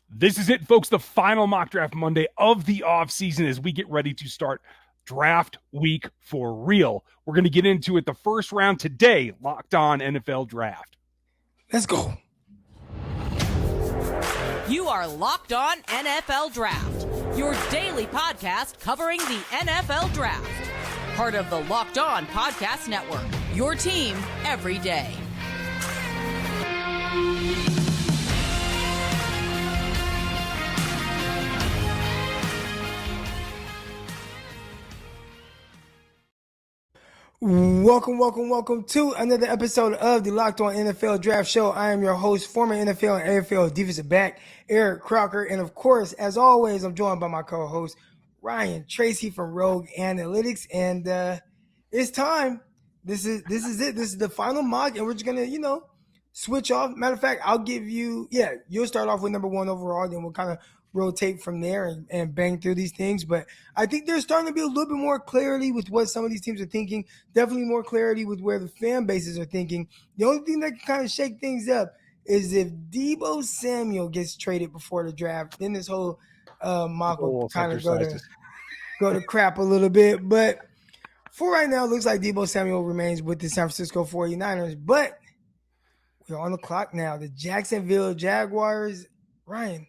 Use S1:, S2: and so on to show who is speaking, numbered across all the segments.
S1: This is it, folks, the final mock draft Monday of the offseason as we get ready to start draft week for real. We're going to get into it the first round today, Locked On NFL Draft.
S2: Let's go.
S3: You are Locked On NFL Draft, your daily podcast covering the NFL Draft. Part of the Locked On Podcast Network, your team every day.
S2: Welcome to another episode of the Locked On NFL Draft Show. I am your host, former NFL and AFL defensive back, Eric Crocker. And of course, as always, I'm joined by my co-host, Ryan Tracy from Rogue Analytics. And it's time. This is it. This is the final mock, and we're just going to, switch off. Matter of fact, I'll give you, you'll start off with number one overall, then we'll kind of rotate from there and bang through these things. But I think there's starting to be a little bit more clarity with what some of these teams are thinking. Definitely more clarity with where the fan bases are thinking. The only thing that can kind of shake things up is if Deebo Samuel gets traded before the draft, then this whole mock will kind of go to crap a little bit. But for right now, it looks like Deebo Samuel remains with the San Francisco 49ers. But we're on the clock now. The Jacksonville Jaguars, Ryan,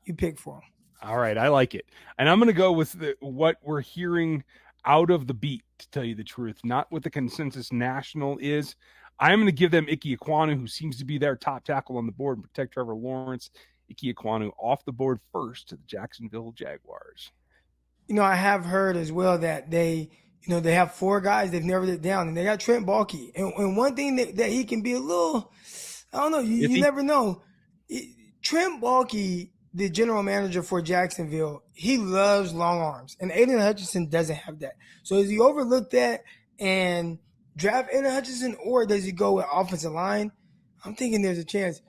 S2: you pick for them.
S1: All right, I like it. And I'm going to go with what we're hearing out of the beat, to tell you the truth, not what the consensus national is. I'm going to give them Ikem Ekwonu, who seems to be their top tackle on the board, and protect Trevor Lawrence. Ikem Ekwonu off the board first to the Jacksonville Jaguars.
S2: I have heard as well that they have four guys, they've narrowed it down, and they got Trent Baalke. And one thing that he can be a little, I don't know, you never know. Trent Baalke, the general manager for Jacksonville, he loves long arms, and Aiden Hutchinson doesn't have that. So does he overlook that and draft Aiden Hutchinson, or does he go with offensive line? I'm thinking there's a chance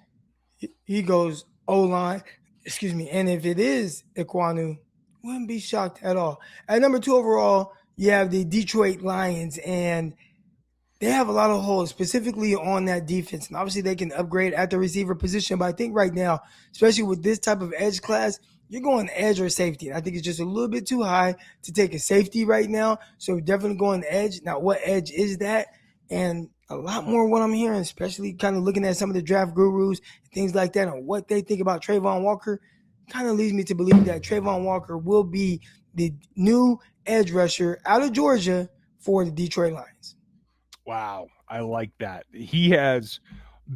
S2: he goes O-line, and if it is Ekwonu, wouldn't be shocked at all. At number two overall, you have the Detroit Lions, and they have a lot of holes, specifically on that defense. And obviously they can upgrade at the receiver position. But I think right now, especially with this type of edge class, you're going edge or safety. And I think it's just a little bit too high to take a safety right now. So definitely going edge. Now, what edge is that? And a lot more what I'm hearing, especially kind of looking at some of the draft gurus and things like that and what they think about Trayvon Walker, kind of leads me to believe that Trayvon Walker will be the new edge rusher out of Georgia for the Detroit Lions.
S1: Wow, I like that. He has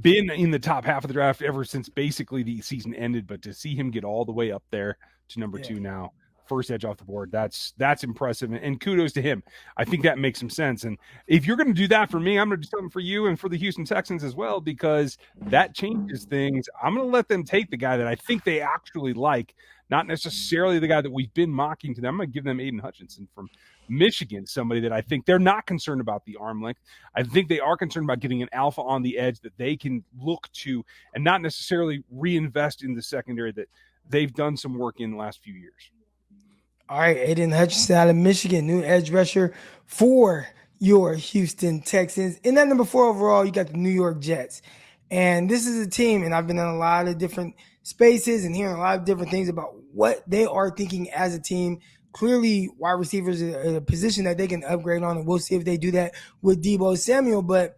S1: been in the top half of the draft ever since basically the season ended, but to see him get all the way up there to number two now, first edge off the board, that's impressive, and kudos to him. I think that makes some sense. And if you're going to do that for me, I'm going to do something for you and for the Houston Texans as well, because that changes things. I'm going to let them take the guy that I think they actually like, not necessarily the guy that we've been mocking to them. I'm going to give them Aiden Hutchinson from Michigan, somebody that I think they're not concerned about the arm length. I think they are concerned about getting an alpha on the edge that they can look to and not necessarily reinvest in the secondary that they've done some work in the last few years.
S2: All right, Aiden Hutchinson out of Michigan, new edge rusher for your Houston Texans. And at number four overall, you got the New York Jets. And this is a team, and I've been in a lot of different spaces and hearing a lot of different things about what they are thinking as a team. Clearly, wide receivers are a position that they can upgrade on, and we'll see if they do that with Deebo Samuel. But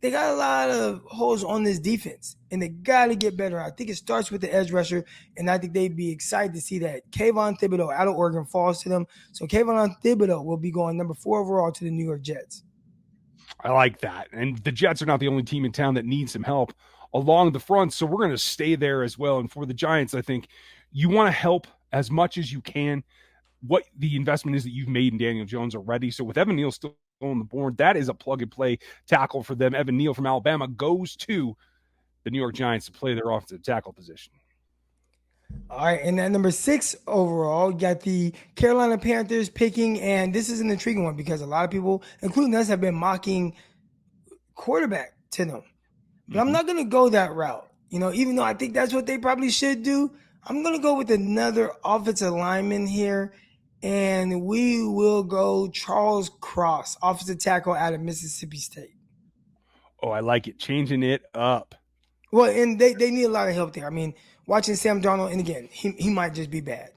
S2: they got a lot of holes on this defense, and they got to get better. I think it starts with the edge rusher, and I think they'd be excited to see that Kayvon Thibodeau out of Oregon falls to them. So Kayvon Thibodeau will be going number four overall to the New York Jets.
S1: I like that. And the Jets are not the only team in town that needs some help along the front, so we're going to stay there as well. And for the Giants, I think you want to help as much as you can what the investment is that you've made in Daniel Jones already. So with Evan Neal still on the board, that is a plug-and-play tackle for them. Evan Neal from Alabama goes to the New York Giants to play their offensive tackle position.
S2: All right, and at number six overall, you got the Carolina Panthers picking, and this is an intriguing one because a lot of people, including us, have been mocking quarterback to them. But I'm not going to go that route. Even though I think that's what they probably should do, I'm going to go with another offensive lineman here, and we will go Charles Cross, offensive tackle out of Mississippi State.
S1: Oh, I like it. Changing it up.
S2: Well, and they need a lot of help there. I mean, watching Sam Darnold, and again, he might just be bad.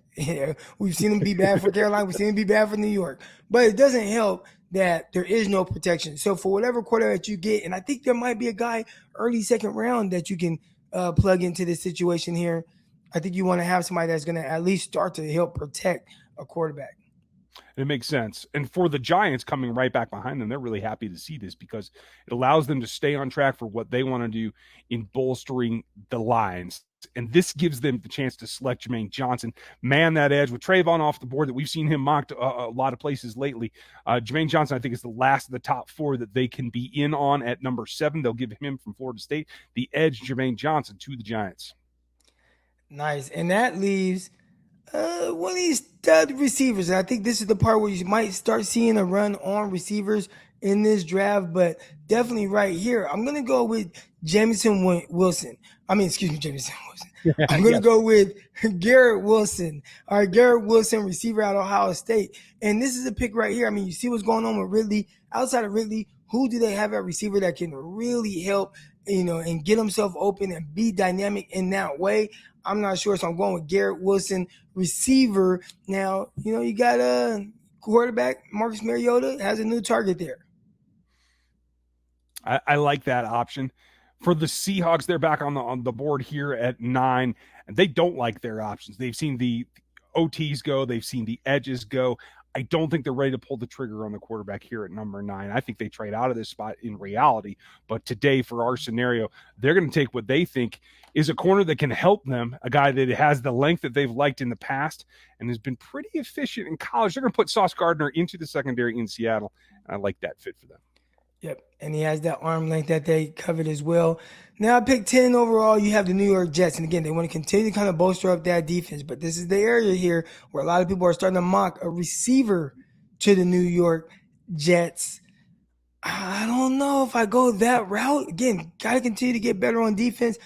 S2: We've seen him be bad for Carolina. We've seen him be bad for New York. But it doesn't help that there is no protection. So for whatever quarterback you get, and I think there might be a guy early second round that you can plug into this situation here, I think you want to have somebody that's going to at least start to help protect a quarterback.
S1: It makes sense. And for the Giants coming right back behind them, they're really happy to see this because it allows them to stay on track for what they want to do in bolstering the lines. And this gives them the chance to select Jermaine Johnson, man that edge with Trayvon off the board that we've seen him mocked a lot of places lately. Jermaine Johnson, I think, is the last of the top 4 that they can be in on at number 7. They'll give him from Florida State, the edge Jermaine Johnson to the Giants.
S2: Nice. And that leaves one of these stud receivers. And I think this is the part where you might start seeing a run on receivers in this draft, but definitely right here, I'm going to go with Jameson Wilson. Jameson Wilson. I'm going to go with Garrett Wilson. All right, Garrett Wilson, receiver out of Ohio State. And this is a pick right here. I mean, you see what's going on with Ridley. Outside of Ridley, who do they have at receiver that can really help, and get himself open and be dynamic in that way? I'm not sure, so I'm going with Garrett Wilson, receiver. Now, you got a quarterback, Marcus Mariota, has a new target there.
S1: I like that option. For the Seahawks, they're back on the board here at 9, and they don't like their options. They've seen the OTs go. They've seen the edges go. I don't think they're ready to pull the trigger on the quarterback here at number 9. I think they trade out of this spot in reality. But today, for our scenario, they're going to take what they think is a corner that can help them, a guy that has the length that they've liked in the past and has been pretty efficient in college. They're going to put Sauce Gardner into the secondary in Seattle, and I like that fit for them.
S2: Yep, and he has that arm length that they covered as well. Now, at pick 10 overall, you have the New York Jets. And again, they want to continue to kind of bolster up that defense. But this is the area here where a lot of people are starting to mock a receiver to the New York Jets. I don't know if I go that route. Again, got to continue to get better on defense.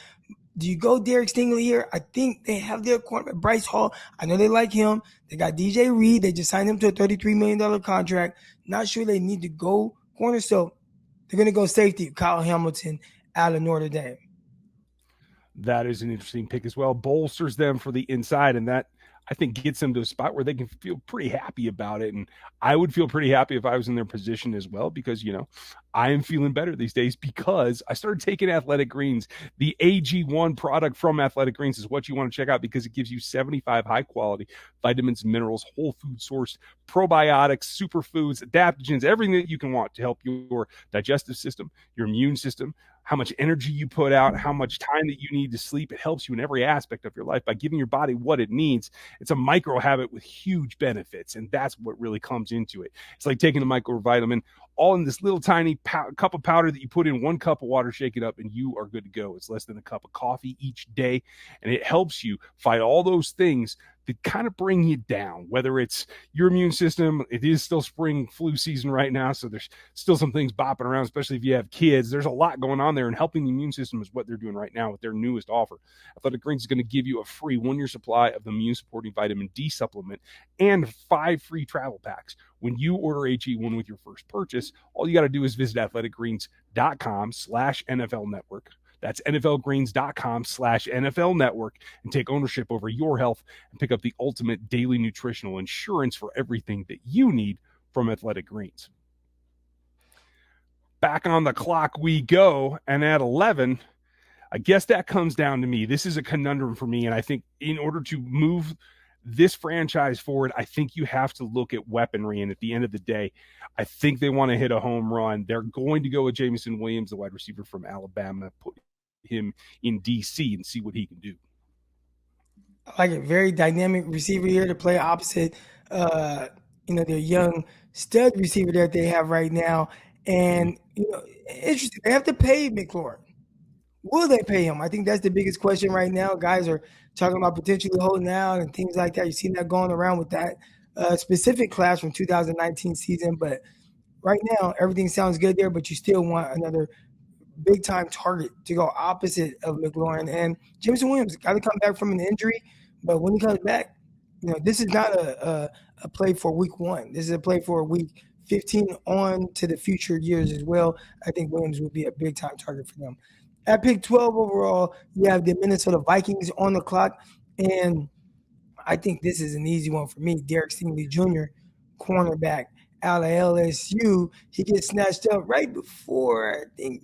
S2: Do you go Derek Stingley here? I think they have their cornerback, Bryce Hall. I know they like him. They got DJ Reed. They just signed him to a $33 million contract. Not sure they need to go corner. So they're going to go safety, Kyle Hamilton out of Notre Dame.
S1: That is an interesting pick as well. Bolsters them for the inside, and that, I think, gets them to a spot where they can feel pretty happy about it. And I would feel pretty happy if I was in their position as well because, I am feeling better these days because I started taking Athletic Greens. The AG1 product from Athletic Greens is what you want to check out because it gives you 75 high-quality vitamins, minerals, whole food sourced, probiotics, superfoods, adaptogens, everything that you can want to help your digestive system, your immune system, how much energy you put out, how much time that you need to sleep. It helps you in every aspect of your life by giving your body what it needs. It's a micro habit with huge benefits, and that's what really comes into it. It's like taking a microvitamin all in this little tiny cup of powder that you put in 1 cup of water, shake it up, and you are good to go. It's less than a cup of coffee each day, and it helps you fight all those things that kind of bring you down, whether it's your immune system. It is still spring flu season right now, so there's still some things bopping around, especially if you have kids. There's a lot going on there, and helping the immune system is what they're doing right now with their newest offer. Athletic Greens is going to give you a free 1-year supply of the immune-supporting vitamin D supplement and 5 free travel packs. When you order AG1 with your first purchase, all you got to do is visit athleticgreens.com/NFL Network. That's NFLgreens.com/NFL Network and take ownership over your health and pick up the ultimate daily nutritional insurance for everything that you need from Athletic Greens. Back on the clock we go, and at 11, I guess that comes down to me. This is a conundrum for me, and I think in order to move this franchise forward, I think you have to look at weaponry, and at the end of the day, I think they want to hit a home run. They're going to go with Jameson Williams, the wide receiver from Alabama, put him in DC and see what he can do.
S2: I like it. Very dynamic receiver here to play opposite, their young stud receiver that they have right now. And, interesting. They have to pay McLaurin. Will they pay him? I think that's the biggest question right now. Guys are talking about potentially holding out and things like that. You've seen that going around with that specific class from 2019 season. But right now, everything sounds good there, but you still want another big-time target to go opposite of McLaurin. And Jameson Williams got to come back from an injury, but when he comes back, this is not a play for week 1. This is a play for week 15 on to the future years as well. I think Williams would be a big-time target for them. At pick 12 overall, you have the Minnesota Vikings on the clock, and I think this is an easy one for me. Derek Stingley Jr., cornerback out of LSU. He gets snatched up right before, I think,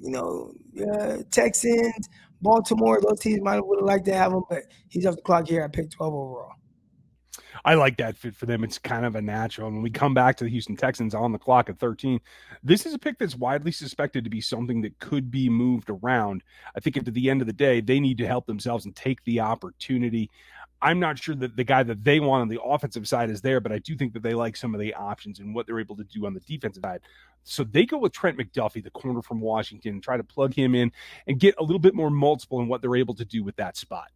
S2: Texans, Baltimore. Those teams might have would have liked to have him, but he's off the clock here at pick 12 overall.
S1: I like that fit for them. It's kind of a natural. And when we come back to the Houston Texans on the clock at 13, this is a pick that's widely suspected to be something that could be moved around. I think at the end of the day, they need to help themselves and take the opportunity. I'm not sure that the guy that they want on the offensive side is there, but I do think that they like some of the options and what they're able to do on the defensive side. So they go with Trent McDuffie, the corner from Washington, and try to plug him in and get a little bit more multiple in what they're able to do with that spot.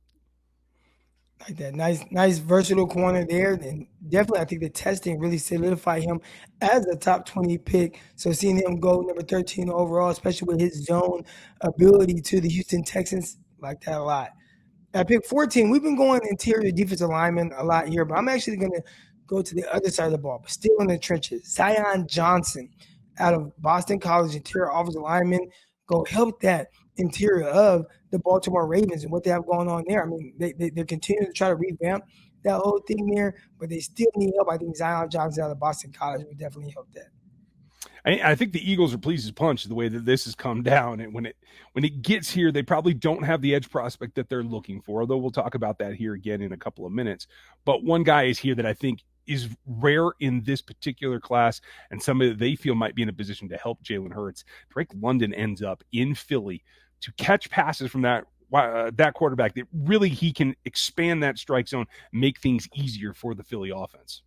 S2: Like that nice versatile corner there. And definitely I think the testing really solidified him as a top 20 pick. So seeing him go number 13 overall, especially with his zone ability to the Houston Texans, like that a lot. At pick 14, we've been going interior defensive lineman a lot here, but I'm actually going to go to the other side of the ball, but still in the trenches. Zion Johnson out of Boston College, interior offensive lineman, go help that interior of the Baltimore Ravens and what they have going on there. I mean, they're continuing to try to revamp that whole thing there, but they still need help. I think Zion Johnson out of Boston College would definitely help that.
S1: I think the Eagles are pleased as punch the way that this has come down. And when it gets here, they probably don't have the edge prospect that they're looking for, although we'll talk about that here again in a couple of minutes. But one guy is here that I think is rare in this particular class and somebody that they feel might be in a position to help Jalen Hurts. Drake London ends up in Philly to catch passes from that quarterback that really he can expand that strike zone, make things easier for the Philly offense.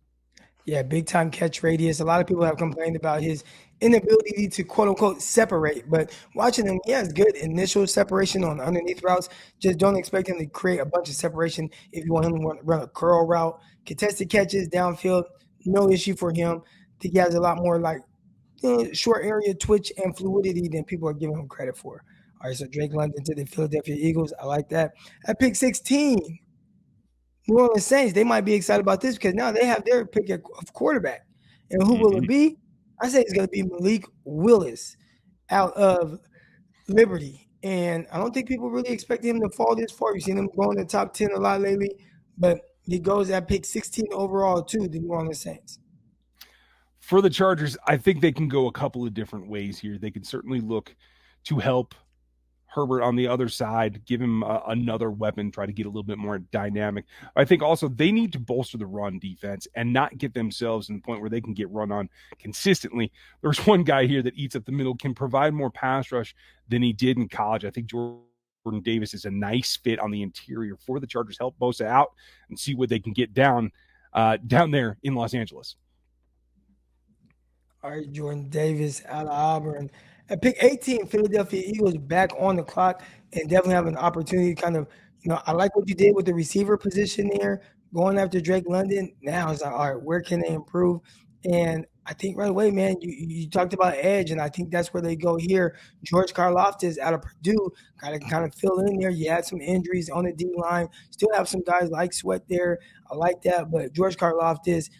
S2: Yeah, big time catch radius. A lot of people have complained about his inability to quote unquote separate, but watching him, he has good initial separation on underneath routes. Just don't expect him to create a bunch of separation if you want him to run a curl route. Contested catches downfield, no issue for him. I think he has a lot more short area twitch and fluidity than people are giving him credit for. All right, so Drake London to the Philadelphia Eagles. I like that. At pick 16, New Orleans Saints, they might be excited about this because now they have their pick of quarterback. And who will it be? I say it's going to be Malik Willis out of Liberty. And I don't think people really expect him to fall this far. You've seen him go in the top 10 a lot lately, but he goes at pick 16 overall to the New Orleans Saints.
S1: For the Chargers, I think they can go a couple of different ways here. They can certainly look to help Herbert on the other side, give him another weapon, try to get a little bit more dynamic. I think also they need to bolster the run defense and not get themselves in the point where they can get run on consistently. There's one guy here that eats up the middle, can provide more pass rush than he did in college. I think Jordan Davis is a nice fit on the interior for the Chargers. Help Bosa out and see what they can get down there in Los Angeles.
S2: All right, Jordan Davis out of Auburn. At pick 18, Philadelphia Eagles back on the clock and definitely have an opportunity to kind of, I like what you did with the receiver position there, going after Drake London. Now it's like, all right, where can they improve? And I think right away, man, you talked about edge, and I think that's where they go here. George Karlaftis out of Purdue got to kind of fill in there. You had some injuries on the D-line. Still have some guys like Sweat there. I like that. But George Karlaftis,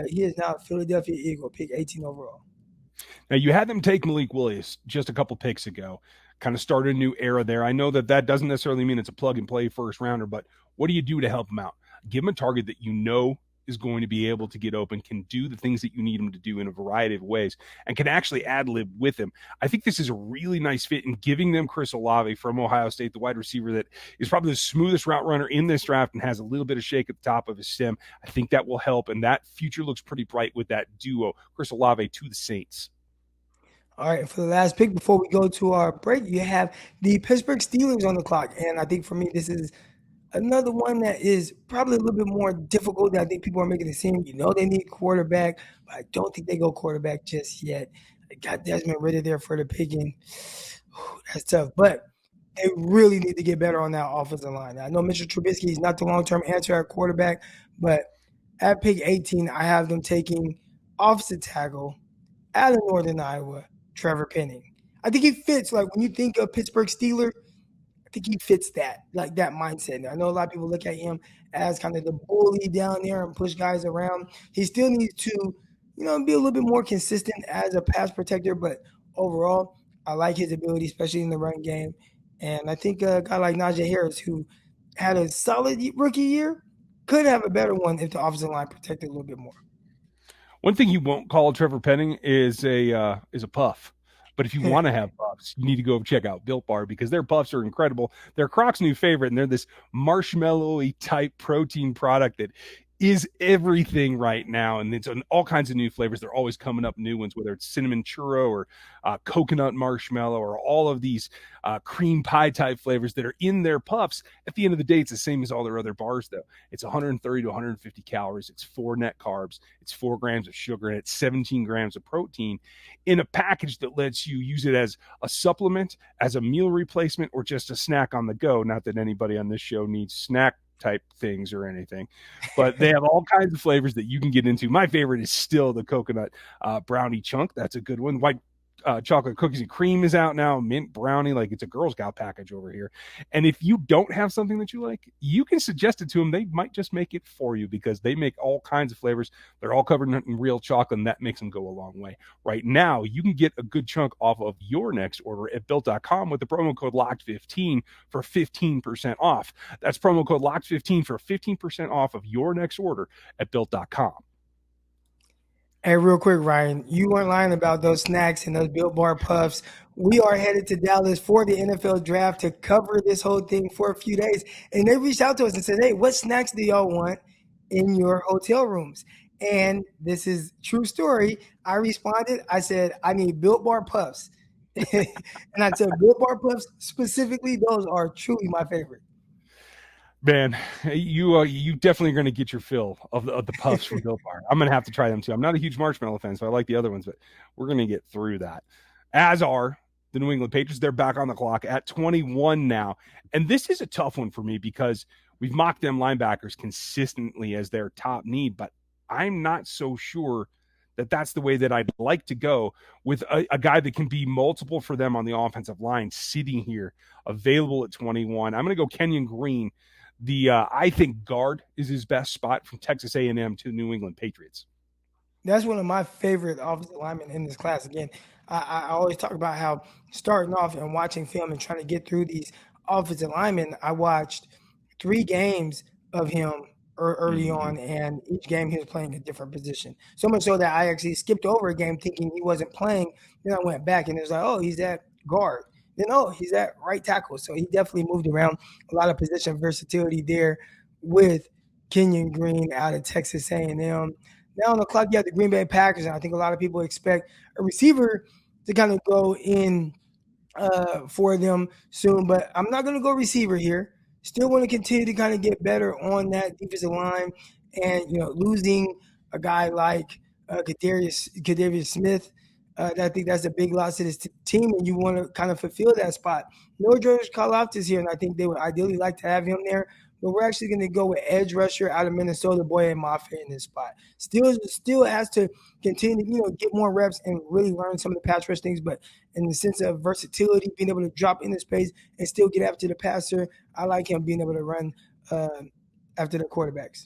S2: he is now a Philadelphia Eagle, pick 18 overall.
S1: Now, you had them take Malik Willis just a couple picks ago, kind of start a new era there. I know that doesn't necessarily mean it's a plug-and-play first-rounder, but what do you do to help him out? Give him a target that you know is going to be able to get open, can do the things that you need him to do in a variety of ways, and can actually ad-lib with him. I think this is a really nice fit in giving them Chris Olave from Ohio State, the wide receiver that is probably the smoothest route runner in this draft and has a little bit of shake at the top of his stem. I think that will help, and that future looks pretty bright with that duo, Chris Olave to the Saints.
S2: All right, for the last pick before we go to our break, you have the Pittsburgh Steelers on the clock. And I think for me, this is another one that is probably a little bit more difficult than I think people are making it seem. They need quarterback, but I don't think they go quarterback just yet. I got Desmond Ridder there for the picking. That's tough. But they really need to get better on that offensive line. I know Mr. Trubisky is not the long-term answer at quarterback, but at pick 18, I have them taking offensive tackle out of Northern Iowa, Trevor Penning. I think he fits, like when you think of Pittsburgh Steelers, I think he fits that mindset. I know a lot of people look at him as kind of the bully down there and push guys around. He still needs to, be a little bit more consistent as a pass protector, but overall, I like his ability, especially in the run game. And I think a guy like Najee Harris, who had a solid rookie year, could have a better one if the offensive line protected a little bit more.
S1: One thing you won't call Trevor Penning is a puff. But if you want to have puffs, you need to go check out Built Bar because their puffs are incredible. They're Croc's new favorite, and they're this marshmallowy type protein product that is everything right now. And it's on all kinds of new flavors. They're always coming up new ones, whether it's cinnamon churro or coconut marshmallow or all of these cream pie type flavors that are in their puffs. At the end of the day, it's the same as all their other bars, though. It's 130 to 150 calories. It's 4 net carbs. It's 4 grams of sugar, and it's 17 grams of protein in a package that lets you use it as a supplement, as a meal replacement, or just a snack on the go. Not that anybody on this show needs snack type things or anything, but they have all kinds of flavors that you can get into. My favorite is still the coconut brownie chunk. That's a good one. White chocolate cookies and cream is out now. Mint brownie, like it's a Girl Scout package over here. And if you don't have something that you like, you can suggest it to them. They might just make it for you because they make all kinds of flavors. They're all covered in real chocolate, and that makes them go a long way. Right now, you can get a good chunk off of your next order at Built.com with the promo code LOCKED15 for 15% off. That's promo code LOCKED15 for 15% off of your next order at Built.com.
S2: Hey, real quick, Ryan, you weren't lying about those snacks and those Built Bar puffs. We are headed to Dallas for the NFL draft to cover this whole thing for a few days. And they reached out to us and said, hey, what snacks do y'all want in your hotel rooms? And this is true story. I responded. I said, I need Built Bar puffs. And I said, Built Bar puffs specifically, those are truly my favorite.
S1: Man, you definitely are going to get your fill of the puffs from Built Bar. I'm going to have to try them too. I'm not a huge marshmallow fan, so I like the other ones, but we're going to get through that. As are the New England Patriots. They're back on the clock at 21 now. And this is a tough one for me because we've mocked them linebackers consistently as their top need, but I'm not so sure that that's the way that I'd like to go with a guy that can be multiple for them on the offensive line sitting here available at 21. I'm going to go Kenyon Green. I think guard is his best spot from Texas A&M to the New England Patriots.
S2: That's one of my favorite offensive linemen in this class. Again, I always talk about how starting off and watching film and trying to get through these offensive linemen, I watched 3 games of him early on, and each game he was playing a different position. So much so that I actually skipped over a game thinking he wasn't playing. Then I went back, and it was like, oh, he's at guard. Then, oh, he's at right tackle. So he definitely moved around, a lot of position versatility there with Kenyon Green out of Texas A&M. Now on the clock, you have the Green Bay Packers, and I think a lot of people expect a receiver to kind of go in for them soon. But I'm not going to go receiver here. Still want to continue to kind of get better on that defensive line. And, losing a guy like Kadarius Smith, I think that's a big loss to this team, and you want to kind of fulfill that spot. No George Karlaftis here, and I think they would ideally like to have him there. But we're actually going to go with edge rusher out of Minnesota, Boye Mafe in this spot. Still has to continue to, get more reps and really learn some of the pass rush things. But in the sense of versatility, being able to drop into space and still get after the passer, I like him being able to run after the quarterbacks.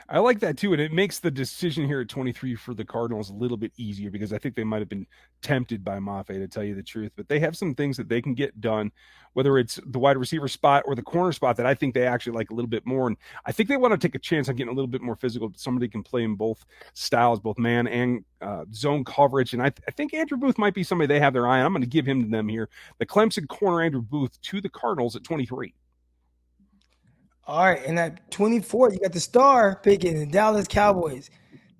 S1: I like that too, and it makes the decision here at 23 for the Cardinals a little bit easier because I think they might have been tempted by Mafe, to tell you the truth, but they have some things that they can get done, whether it's the wide receiver spot or the corner spot that I think they actually like a little bit more, and I think they want to take a chance on getting a little bit more physical. Somebody can play in both styles, both man and zone coverage, and I think Andrew Booth might be somebody they have their eye on. I'm going to give him to them here. The Clemson corner Andrew Booth to the Cardinals at 23.
S2: All right, and at 24, you got the star picking the Dallas Cowboys.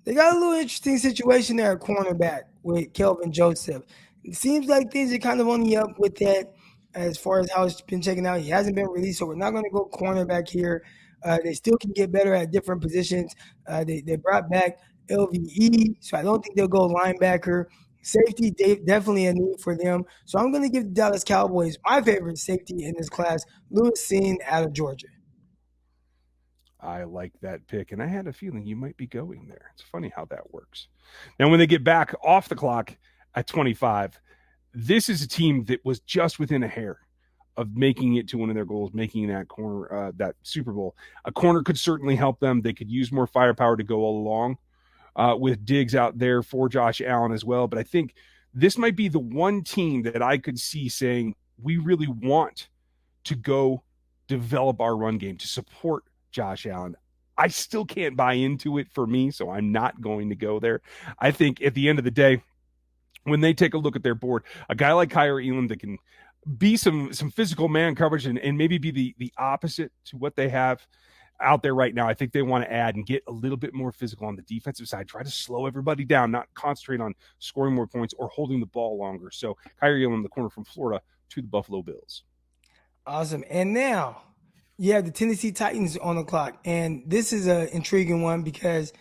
S2: They got a little interesting situation there at cornerback with Kelvin Joseph. It seems like things are kind of on the up with that as far as how it's been checking out. He hasn't been released, so we're not going to go cornerback here. They still can get better at different positions. They brought back LVE, so I don't think they'll go linebacker. Safety, definitely a need for them. So I'm going to give the Dallas Cowboys my favorite safety in this class, Lewis Seen out of Georgia.
S1: I like that pick, and I had a feeling you might be going there. It's funny how that works. Now, when they get back off the clock at 25, this is a team that was just within a hair of making it to one of their goals, making that corner, that Super Bowl. A corner could certainly help them. They could use more firepower to go along with Diggs out there for Josh Allen as well. But I think this might be the one team that I could see saying, we really want to go develop our run game to support Josh Allen. I still can't buy into it for me, so I'm not going to go there. I think at the end of the day, when they take a look at their board, a guy like Kaiir Elam that can be some physical man coverage and maybe be the opposite to what they have out there right now. I think they want to add and get a little bit more physical on the defensive side, try to slow everybody down, not concentrate on scoring more points or holding the ball longer. So Kaiir Elam, the corner from Florida, to the Buffalo Bills.
S2: Awesome. And now you have the Tennessee Titans on the clock. And this is an intriguing one because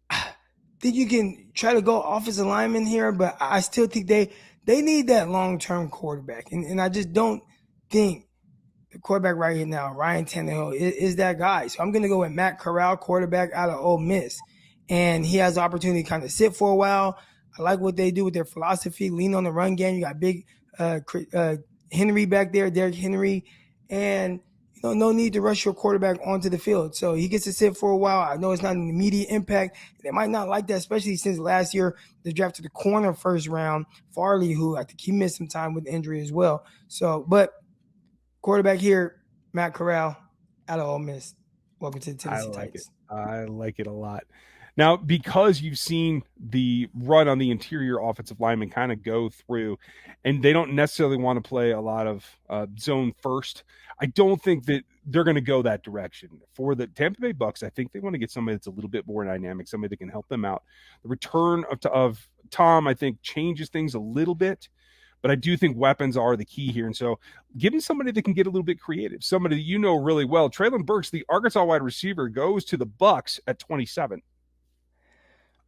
S2: I think you can try to go offensive lineman here, but I still think they need that long-term quarterback. And I just don't think the quarterback right here now, Ryan Tannehill, is that guy. So I'm going to go with Matt Corral, quarterback out of Ole Miss. And he has the opportunity to kind of sit for a while. I like what they do with their philosophy, lean on the run game. You got big Henry back there, Derrick Henry. And, no need to rush your quarterback onto the field. So he gets to sit for a while. I know it's not an immediate impact. They might not like that, especially since last year they drafted the corner first round, Farley, who I think he missed some time with injury as well. So, but quarterback here, Matt Corral out of Ole Miss. Welcome to the Tennessee Titans.
S1: I like it a lot. Now, because you've seen the run on the interior offensive lineman kind of go through, and they don't necessarily want to play a lot of zone first, I don't think that they're going to go that direction. For the Tampa Bay Bucks, I think they want to get somebody that's a little bit more dynamic, somebody that can help them out. The return of Tom, I think, changes things a little bit, but I do think weapons are the key here. And so giving somebody that can get a little bit creative, somebody that you know really well, Treylon Burks, the Arkansas wide receiver, goes to the Bucks at 27.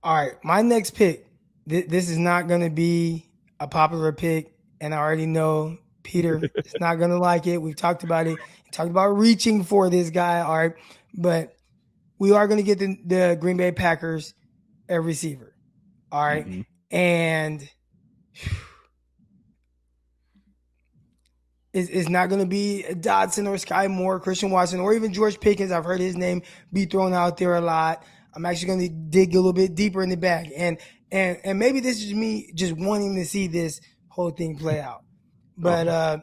S2: All right, my next pick, this is not going to be a popular pick, and I already know Peter is not going to like it. We've talked about it. We talked about reaching for this guy, all right, but we are going to get the Green Bay Packers a receiver, all right, and it's not going to be Dotson or Sky Moore, Christian Watson, or even George Pickens. I've heard his name be thrown out there a lot. I'm actually going to dig a little bit deeper in the bag. And maybe this is me just wanting to see this whole thing play out. But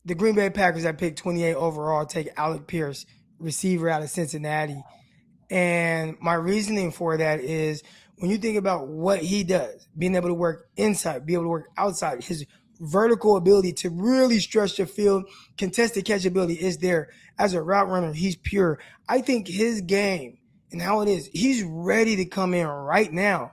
S2: the Green Bay Packers at pick 28 overall take Alec Pierce, receiver out of Cincinnati. And my reasoning for that is when you think about what he does, being able to work inside, be able to work outside, his vertical ability to really stretch the field, contested catch ability is there. As a route runner, he's pure. I think his game and how it is, he's ready to come in right now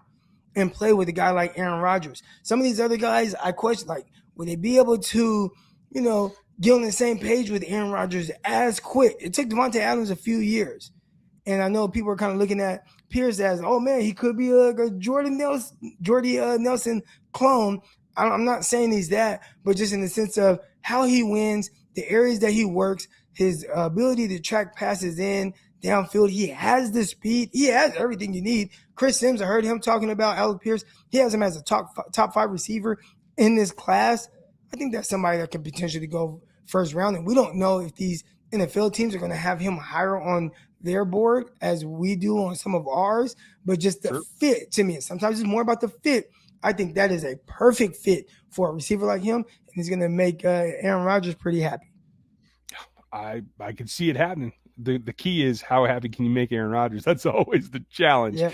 S2: and play with a guy like Aaron Rodgers. Some of these other guys, I question, like, will they be able to, get on the same page with Aaron Rodgers as quick? It took Devontae Adams a few years. And I know people are kind of looking at Pierce as, oh, man, he could be a Jordy Nelson clone. I'm not saying he's that, but just in the sense of how he wins, the areas that he works, his ability to track passes in, downfield. He has the speed. He has everything you need. Chris Sims, I heard him talking about Alec Pierce. He has him as a top 5 receiver in this class. I think that's somebody that could potentially go first round. And we don't know if these NFL teams are going to have him higher on their board as we do on some of ours, but just the fit to me. Sometimes it's more about the fit. I think that is a perfect fit for a receiver like him, and he's going to make Aaron Rodgers pretty happy.
S1: I can see it happening. The key is how happy can you make Aaron Rodgers? That's always the challenge. Yep.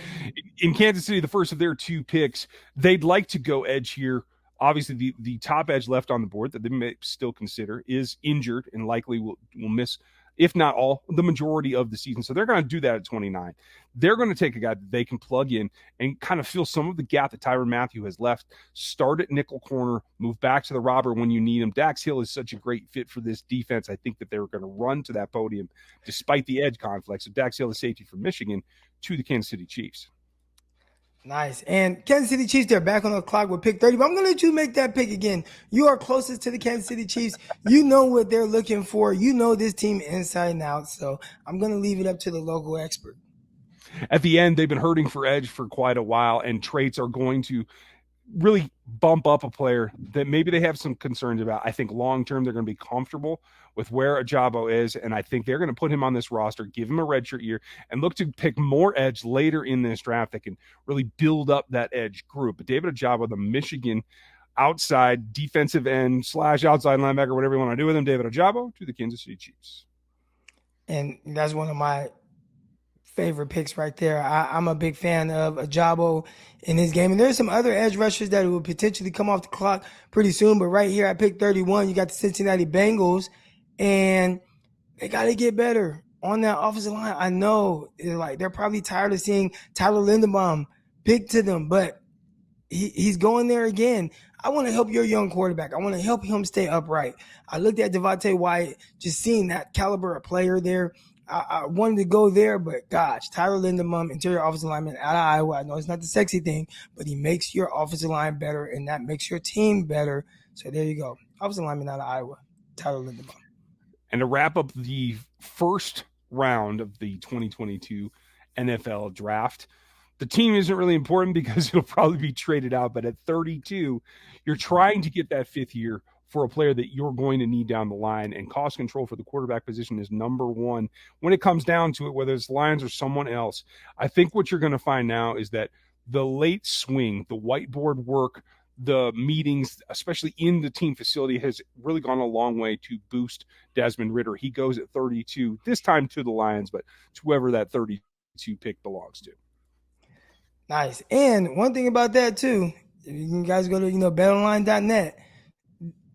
S1: In Kansas City, the first of their 2 picks, they'd like to go edge here. Obviously, the top edge left on the board that they may still consider is injured and likely will miss, if not all, the majority of the season. So they're going to do that at 29. They're going to take a guy that they can plug in and kind of fill some of the gap that Tyrann Mathieu has left. Start at nickel corner, move back to the robber when you need him. Dax Hill is such a great fit for this defense. I think that they're going to run to that podium despite the edge conflict. So Dax Hill, the safety from Michigan, to the Kansas City Chiefs.
S2: Nice. And Kansas City Chiefs, they're back on the clock with pick 30. But I'm going to let you make that pick again. You are closest to the Kansas City Chiefs. You know what they're looking for. You know this team inside and out. So I'm going to leave it up to the local expert.
S1: At the end, they've been hurting for edge for quite a while, and traits are going to really bump up a player that maybe they have some concerns about. I think long-term they're going to be comfortable with where Ajabo is, and I think they're going to put him on this roster, give him a redshirt year, and look to pick more edge later in this draft that can really build up that edge group. But David Ajabo, the Michigan outside defensive end / outside linebacker, whatever you want to do with him, David Ojabo to the Kansas City Chiefs.
S2: And that's one of my favorite picks right there. I'm a big fan of Ojabo in his game. And there's some other edge rushers that will potentially come off the clock pretty soon. But right here at pick 31, you got the Cincinnati Bengals. And they got to get better on that offensive line. I know they're probably tired of seeing Tyler Linderbaum pick to them, but he's going there again. I want to help your young quarterback. I want to help him stay upright. I looked at Devontae Wyatt, just seeing that caliber of player there. I wanted to go there, but gosh, Tyler Linderbaum, interior offensive lineman out of Iowa. I know it's not the sexy thing, but he makes your offensive line better, and that makes your team better. So there you go. Offensive lineman out of Iowa, Tyler Linderbaum.
S1: And to wrap up the first round of the 2022 NFL draft, the team isn't really important because it'll probably be traded out. But at 32, you're trying to get that fifth year for a player that you're going to need down the line. And cost control for the quarterback position is number one when it comes down to it, whether it's Lions or someone else. I think what you're going to find now is that the late swing, the whiteboard work, the meetings, especially in the team facility, has really gone a long way to boost Desmond Ridder. He goes at 32, this time to the Lions, but to whoever that 32 pick belongs to.
S2: Nice. And one thing about that too, you guys go to betonline.net.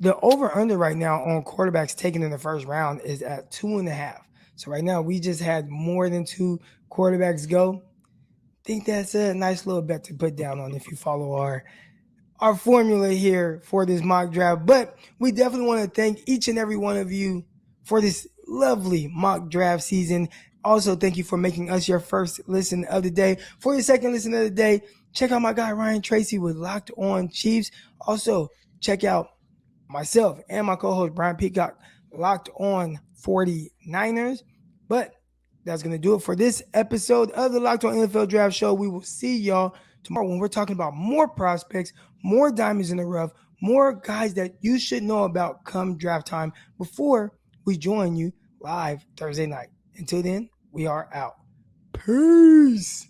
S2: The over-under right now on quarterbacks taken in the first round is at 2.5. So right now we just had more than 2 quarterbacks go. I think that's a nice little bet to put down on if you follow our formula here for this mock draft. But we definitely want to thank each and every one of you for this lovely mock draft season. Also, thank you for making us your first listen of the day. For your second listen of the day, check out my guy Ryan Tracy with Locked On Chiefs. Also, check out myself and my co-host Brian Peacock, Locked On 49ers. But that's going to do it for this episode of the Locked On NFL Draft Show. We will see y'all tomorrow when we're talking about more prospects, more diamonds in the rough, more guys that you should know about come draft time before we join you live Thursday night. Until then, we are out. Peace.